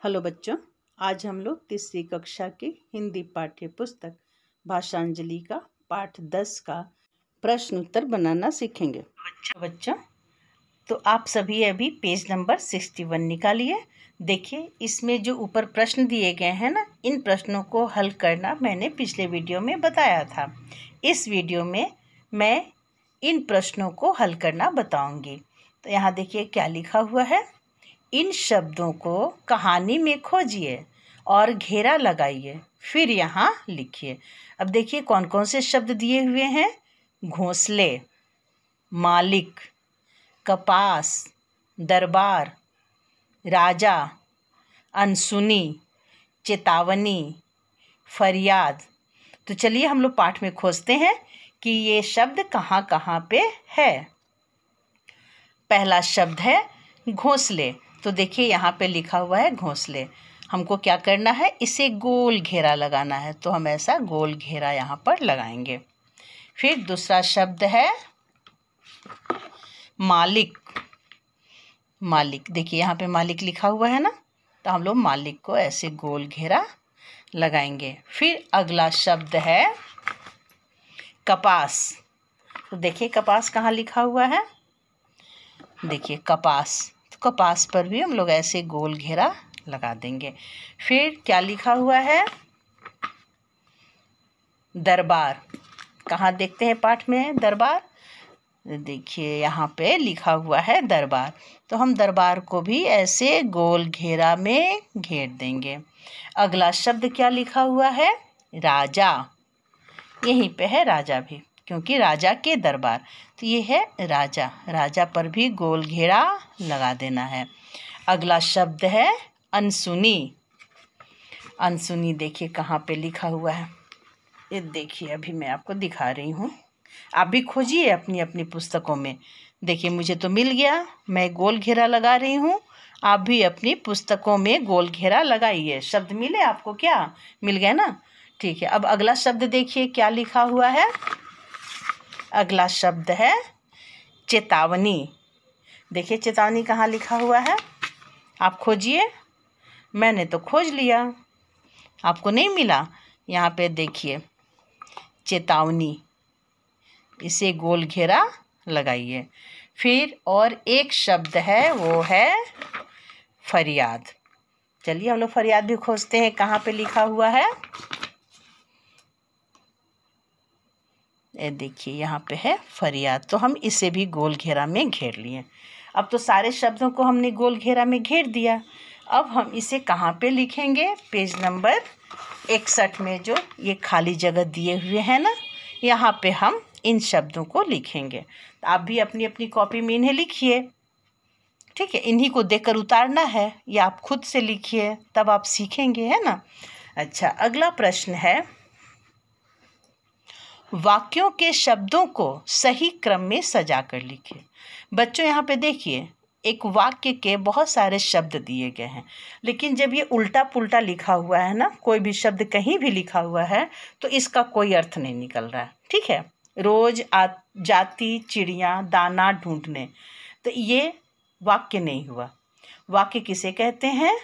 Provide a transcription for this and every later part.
Hello बच्चों, आज हम लोग तीसरी कक्षा की हिंदी पाठ्य पुस्तक भाषांजलि का पाठ 10 का प्रश्न उत्तर बनाना सीखेंगे। बच्चों, तो आप सभी अभी पेज नंबर 61 निकालिए। देखिए, इसमें जो ऊपर प्रश्न दिए गए हैं ना, इन प्रश्नों को हल करना मैंने पिछले वीडियो में बताया था। इस वीडियो में मैं इन प्रश्नों को हल करना बताऊंगी। तो यहाँ देखिए क्या लिखा हुआ है। इन शब्दों को कहानी में खोजिए और घेरा लगाइए, फिर यहाँ लिखिए। अब देखिए कौन कौन से शब्द दिए हुए हैं। घोंसले, मालिक, कपास, दरबार, राजा, अनसुनी, चेतावनी, फरियाद। तो चलिए हम लोग पाठ में खोजते हैं कि ये शब्द कहाँ कहाँ पे है। पहला शब्द है घोंसले। तो देखिए यहाँ पे लिखा हुआ है घोंसले। हमको क्या करना है, इसे गोल घेरा लगाना है, तो हम ऐसा गोल घेरा यहाँ पर लगाएंगे। फिर दूसरा शब्द है मालिक। मालिक, देखिए यहाँ पे मालिक लिखा हुआ है ना, तो हम लोग मालिक को ऐसे गोल घेरा लगाएंगे। फिर अगला शब्द है कपास। तो देखिए कपास कहाँ लिखा हुआ है, देखिए कपास, तो कपास पर भी हम लोग ऐसे गोल घेरा लगा देंगे। फिर क्या लिखा हुआ है, दरबार। कहाँ देखते हैं पाठ में दरबार, देखिए यहाँ पे लिखा हुआ है दरबार, तो हम दरबार को भी ऐसे गोल घेरा में घेर देंगे। अगला शब्द क्या लिखा हुआ है, राजा। यहीं पे है राजा भी, क्योंकि राजा के दरबार, तो ये है राजा। राजा पर भी गोल घेरा लगा देना है। अगला शब्द है अनसुनी। अनसुनी देखिए कहाँ पे लिखा हुआ है, ये देखिए अभी मैं आपको दिखा रही हूँ। आप भी खोजिए अपनी अपनी पुस्तकों में। देखिए मुझे तो मिल गया, मैं गोल घेरा लगा रही हूँ। आप भी अपनी पुस्तकों में गोल घेरा लगाइए। शब्द मिले आपको, क्या मिल गया ना, ठीक है। अब अगला शब्द देखिए क्या लिखा हुआ है। अगला शब्द है चेतावनी। देखिए चेतावनी कहाँ लिखा हुआ है, आप खोजिए। मैंने तो खोज लिया, आपको नहीं मिला। यहाँ पे देखिए चेतावनी, इसे गोल घेरा लगाइए। फिर और एक शब्द है, वो है फरियाद। चलिए हम लोग फरियाद भी खोजते हैं, कहाँ पे लिखा हुआ है। ये देखिए यहाँ पे है फरियाद, तो हम इसे भी गोल घेरा में घेर लिए। अब तो सारे शब्दों को हमने गोल घेरा में घेर दिया। अब हम इसे कहाँ पे लिखेंगे, पेज नंबर 61 में जो ये खाली जगह दिए हुए हैं ना, यहाँ पे हम इन शब्दों को लिखेंगे। तो आप भी अपनी अपनी कॉपी में इन्हें लिखिए, ठीक है। इन्हीं को देखकर उतारना है, या आप खुद से लिखिए, तब आप सीखेंगे, है ना। अच्छा, अगला प्रश्न है, वाक्यों के शब्दों को सही क्रम में सजा कर लिखिए। बच्चों यहाँ पे देखिए, एक वाक्य के बहुत सारे शब्द दिए गए हैं, लेकिन जब ये उल्टा पुल्टा लिखा हुआ है ना, कोई भी शब्द कहीं भी लिखा हुआ है, तो इसका कोई अर्थ नहीं निकल रहा है, ठीक है। रोज जाती चिड़िया दाना ढूंढने, तो ये वाक्य नहीं हुआ। वाक्य किसे कहते हैं,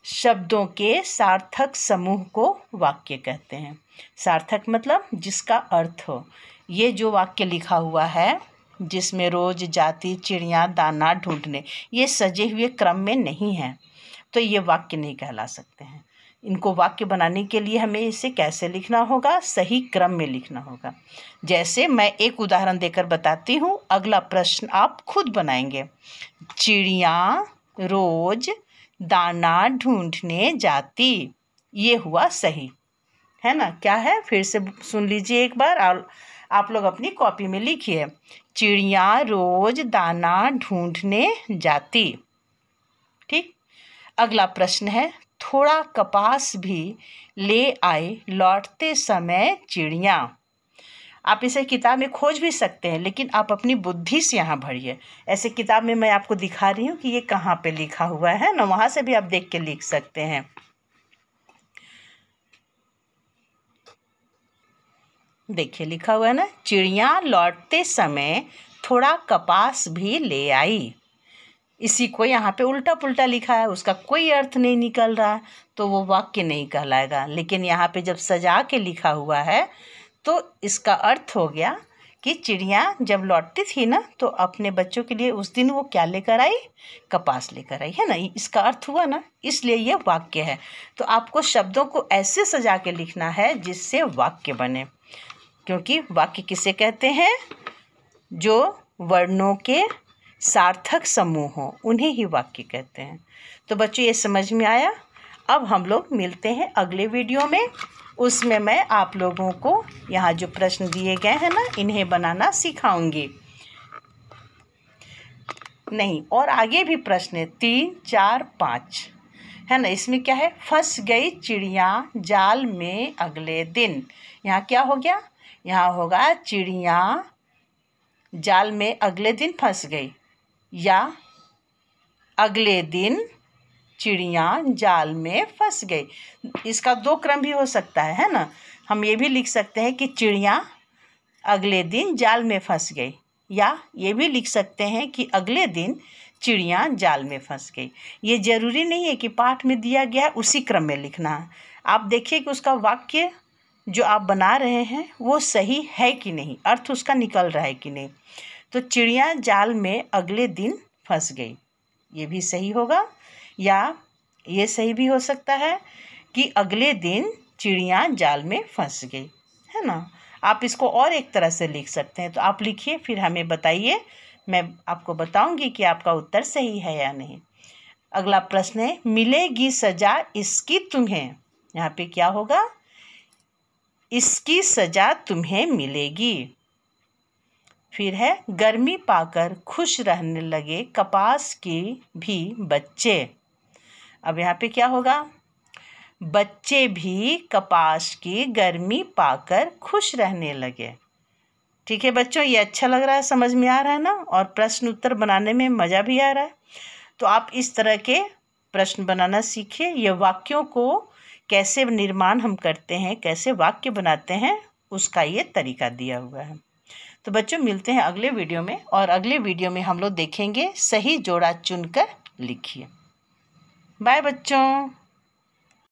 शब्दों के सार्थक समूह को वाक्य कहते हैं। सार्थक मतलब जिसका अर्थ हो। ये जो वाक्य लिखा हुआ है, जिसमें रोज जाती चिड़िया दाना ढूंढने, ये सजे हुए क्रम में नहीं है, तो ये वाक्य नहीं कहला सकते हैं। इनको वाक्य बनाने के लिए हमें इसे कैसे लिखना होगा, सही क्रम में लिखना होगा। जैसे मैं एक उदाहरण देकर बताती हूँ, अगला प्रश्न आप खुद बनाएंगे। चिड़िया रोज दाना ढूंढने जाती, ये हुआ सही, है ना। क्या है, फिर से सुन लीजिए एक बार, और आप लोग अपनी कॉपी में लिखिए। चिड़िया रोज दाना ढूंढने जाती, ठीक। अगला प्रश्न है, थोड़ा कपास भी ले आए लौटते समय चिड़िया। आप इसे किताब में खोज भी सकते हैं, लेकिन आप अपनी बुद्धि से यहाँ भरिए। ऐसे किताब में मैं आपको दिखा रही हूँ कि ये कहाँ पे लिखा हुआ है ना, वहाँ से भी आप देख के लिख सकते हैं। देखिए लिखा हुआ है ना, चिड़िया लौटते समय थोड़ा कपास भी ले आई। इसी को यहाँ पे उल्टा पुल्टा लिखा है, उसका कोई अर्थ नहीं निकल रहा है, तो वो वाक्य नहीं कहलाएगा। लेकिन यहाँ पे जब सजा के लिखा हुआ है तो इसका अर्थ हो गया कि चिड़िया जब लौटती थी ना तो अपने बच्चों के लिए उस दिन वो क्या लेकर आई, कपास लेकर आई, है ना। इसका अर्थ हुआ ना, इसलिए ये वाक्य है। तो आपको शब्दों को ऐसे सजा के लिखना है जिससे वाक्य बने, क्योंकि वाक्य किसे कहते हैं, जो वर्णों के सार्थक समूह हो उन्हें ही वाक्य कहते हैं। तो बच्चों ये समझ में आया। अब हम लोग मिलते हैं अगले वीडियो में, उसमें मैं आप लोगों को यहाँ जो प्रश्न दिए गए हैं ना इन्हें बनाना सिखाऊंगी। नहीं, और आगे भी प्रश्न है 3, 4, 5, है ना। इसमें क्या है, फंस गई चिड़िया जाल में अगले दिन। यहाँ क्या हो गया, यहाँ होगा चिड़िया जाल में अगले दिन फंस गई, या अगले दिन चिड़िया जाल में फंस गई। इसका दो क्रम भी हो सकता है ना। हम ये भी लिख सकते हैं कि चिड़िया अगले दिन जाल में फंस गई, या ये भी लिख सकते हैं कि अगले दिन चिड़िया जाल में फंस गई। ये ज़रूरी नहीं है कि पाठ में दिया गया है उसी क्रम में लिखना है। आप देखिए कि उसका वाक्य जो आप बना रहे हैं वो सही है कि नहीं, अर्थ उसका निकल रहा है कि नहीं। तो चिड़िया जाल में अगले दिन फंस गई, ये भी सही होगा। या ये सही भी हो सकता है कि अगले दिन चिड़िया जाल में फंस गई, है ना। आप इसको और एक तरह से लिख सकते हैं। तो आप लिखिए, फिर हमें बताइए, मैं आपको बताऊंगी कि आपका उत्तर सही है या नहीं। अगला प्रश्न है, मिलेगी सजा इसकी तुम्हें। यहाँ पे क्या होगा, इसकी सजा तुम्हें मिलेगी। फिर है, गर्मी पाकर खुश रहने लगे कपास के भी बच्चे। अब यहाँ पे क्या होगा, बच्चे भी कपास की गर्मी पाकर खुश रहने लगे। ठीक है बच्चों, ये अच्छा लग रहा है, समझ में आ रहा है ना, और प्रश्न उत्तर बनाने में मज़ा भी आ रहा है। तो आप इस तरह के प्रश्न बनाना सीखिए। ये वाक्यों को कैसे निर्माण हम करते हैं, कैसे वाक्य बनाते हैं, उसका ये तरीका दिया हुआ है। तो बच्चों मिलते हैं अगले वीडियो में, और अगले वीडियो में हम लोग देखेंगे सही जोड़ा चुनकर लिखिए। बाय बच्चों।